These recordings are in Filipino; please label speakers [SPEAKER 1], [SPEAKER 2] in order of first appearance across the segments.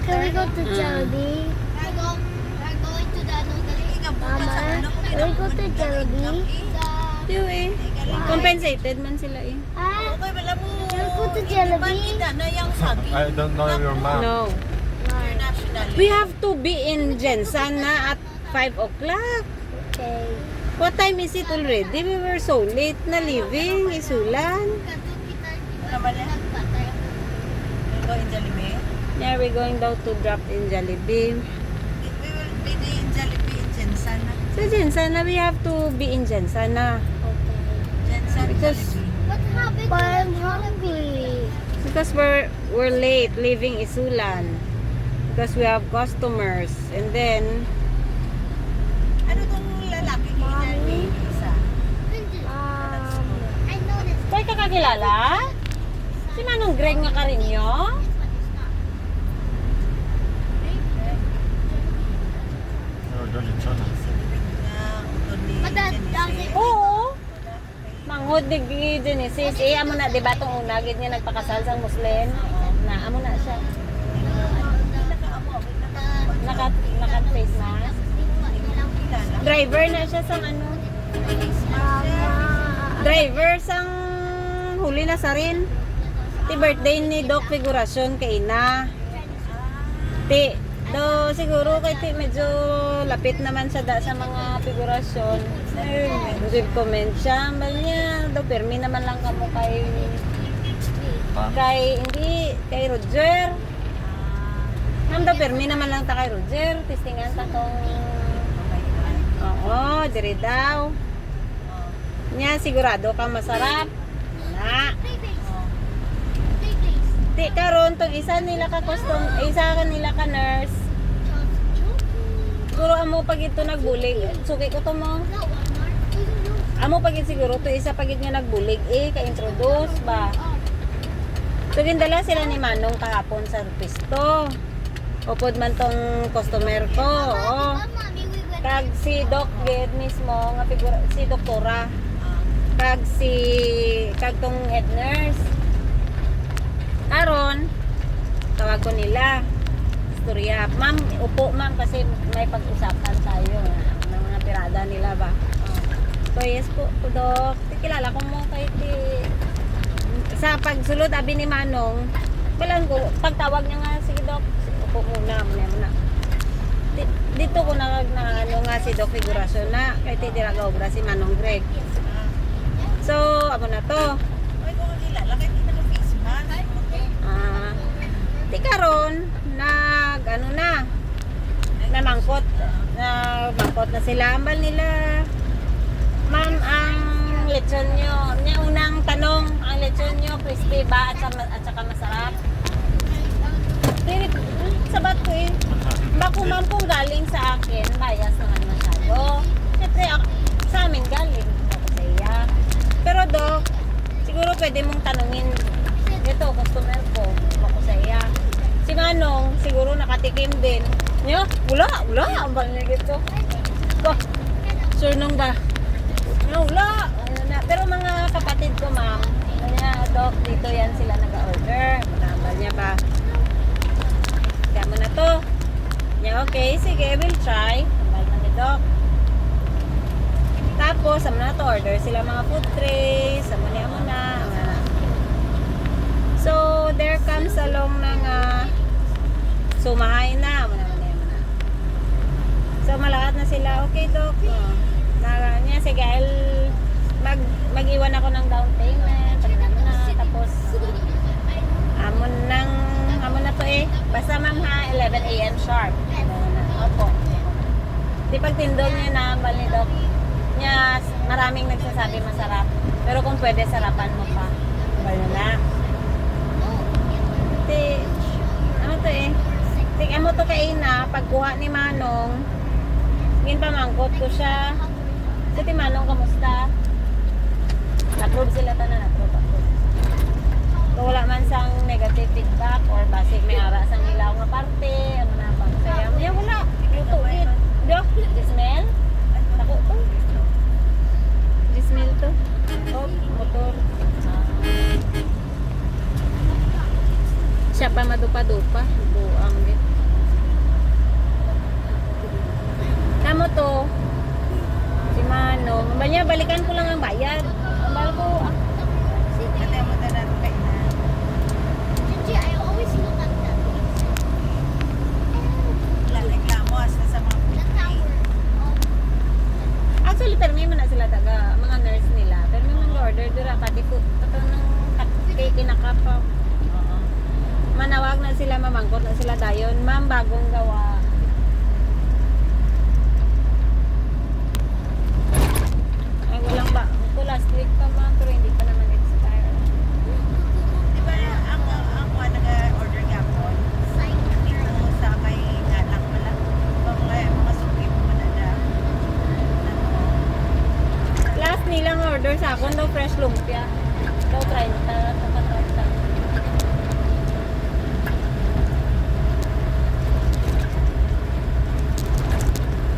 [SPEAKER 1] can we go to Jollibee?
[SPEAKER 2] We're going to the
[SPEAKER 1] Mama, can we go to Jollibee?
[SPEAKER 3] Di eh. Compensated man sila eh.
[SPEAKER 1] Ah,
[SPEAKER 2] Okay, wala mo.
[SPEAKER 1] can we go to Jollibee?
[SPEAKER 2] Kita na yung sagi.
[SPEAKER 4] I don't know your mom.
[SPEAKER 3] No.
[SPEAKER 2] International.
[SPEAKER 3] We have to be in Jensan na at 5 o'clock.
[SPEAKER 1] Okay.
[SPEAKER 3] What time is it already? We were so late na leaving. Isulan.
[SPEAKER 2] Naman eh. Go in Jollibee.
[SPEAKER 3] Yeah, we're going daw to drop in Jollibee.
[SPEAKER 2] We will be in Jollibee in Jensen.
[SPEAKER 3] So Jensan na, we have to be in Jensan na.
[SPEAKER 2] Jensen
[SPEAKER 3] Because-
[SPEAKER 2] Jollibee.
[SPEAKER 1] What happened? But I'm hungry.
[SPEAKER 3] Because we're late leaving Isulan. Because we have customers. And then,
[SPEAKER 2] Ano tong lalaki ni Isa?
[SPEAKER 1] I know this.
[SPEAKER 3] Koy ka kakilala? Si Manong Greg nga ka rin nyo?
[SPEAKER 4] Oh, don't you tell us.
[SPEAKER 3] Oo. Manghod ni Genesis. Eh, amo na, diba itong una, gid niya nagpakasal sa Muslim? Na, amo na siya. Naka face mask. Driver na siya sang ano? Driver sang huli na sa rin. Ti birthday ni Doc Figurasyon kay Ina. Ti, do siguro kay ti medyo lapit naman siya da sa mga figurasyon. Medyo comment siya. Bal niya, do permi naman lang kamo kay kay Roger. Ham do permi naman lang ta kay Roger. Testingan ta tong oo, diri daw. Nya sigurado ka masarap. Na. Di karon tong isa nila ka nurse. Siguro amo pag ito nagbulig. Suki ko to mo. Amo pag siguro to isa pag nga nagbulig ka-introduce ba. So gindala sila ni Manong kahapon sa pisto. Upod man tong customer ko. Oh. Kag si Doc Ged mismo nga figura si doktora. Kag tong head nurse. Karon tawag ko nila. Istorya. Ma'am, upo ma'am kasi may pag-usapan tayo ng mga pirada nila ba. So yes po, Doc. Kilala ko mo kay sa pagsulod abi ni Manong. Walang ko pagtawag niya nga sige Doc, upo muna muna. Dito ko na ano nga si Doc Figurasyon na kay dira obra si Manong Greg. So, amo na to.
[SPEAKER 2] Ay, kung kilala, kaya hindi naka-face mask.
[SPEAKER 3] Di karon namangkot na sila ambal nila. Ma'am, ang lechon nyo, unang tanong, ang lechon nyo crispy ba at saka masarap? Sabat ko eh. Bako ma'am kung galing sa akin, bias naman masyado. Siyempre, sa amin galing. Ako sa iya. Pero Doc, siguro pwede mong tanungin ito, customer ko. Ako sa iya. Si Manong, siguro nakatikim din. Nyo? Wala. Ang balik ito. Sure nung ba? No, wala. Pero mga kapatid ko, ma'am, kanya, Doc, dito yan sila nag-order. Manambal niya ba? Kaya mo na to. Yeah, okay, sige, we'll try. Manambal na ni Doc. Tapos, amo na to, order sila mga food trays. Amo na. So, there comes along ng sumahay na. Amo na. So, malahat na sila. Okay, Doc. Niya, sige, mag-iwan ako ng down payment. Tapos, amo na to eh. Basta ma'am ha, 11 a.m. sharp. Opo. Di pag tindog niya na, bali Doc. Niya, maraming nagsasabi masarap. Pero kung pwede, sarapan mo pa. Bali na. Ano to eh? Tingnan mo to kay Ina, pagkuha ni Manong, ngin pamangkot ko siya. So, ti Manong, kamusta? Na-approve sila tanan, na-approve. Kung wala man sang negative feedback or basic may ara sang ilaw nga parte, ano na bang saya. Niya, wala. Luto it. Dok, smell? Ako to. Smell to. Oh, motor. Siya pa madupa-dupa. Buang din. Amo to. Si Mano. Mabal niya, balikan ko lang ang bayad. Mabal ko,
[SPEAKER 2] Kaya mo na natin kainan.
[SPEAKER 1] Gigi, I always look at that.
[SPEAKER 2] Reklamo hasta sa mga
[SPEAKER 1] The tower.
[SPEAKER 3] actually, permi man na sila taga, mga nurse nila. Permi man order dira ka, di po, ito nang kinakapa. Oo. Manawag na sila, mamangkot na sila dayon. Ma'am, bagong gawa. Ay, walang ba? Ito last week pa ma, pero hindi pa naman expire.
[SPEAKER 2] Di ba ang nag-order nga po? Dito sa may galang pala. Mga suki mo na na.
[SPEAKER 3] Last nilang order sa akin daw fresh lumpia. Daw 30, saka torta.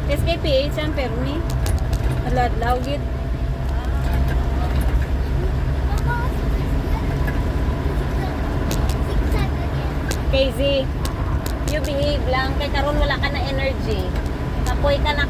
[SPEAKER 3] SKPH ang permi. Adlaw gid.
[SPEAKER 1] Zigzag again.
[SPEAKER 3] KZ, you behave lang. Kay karon wala ka na energy. Kapoy ka na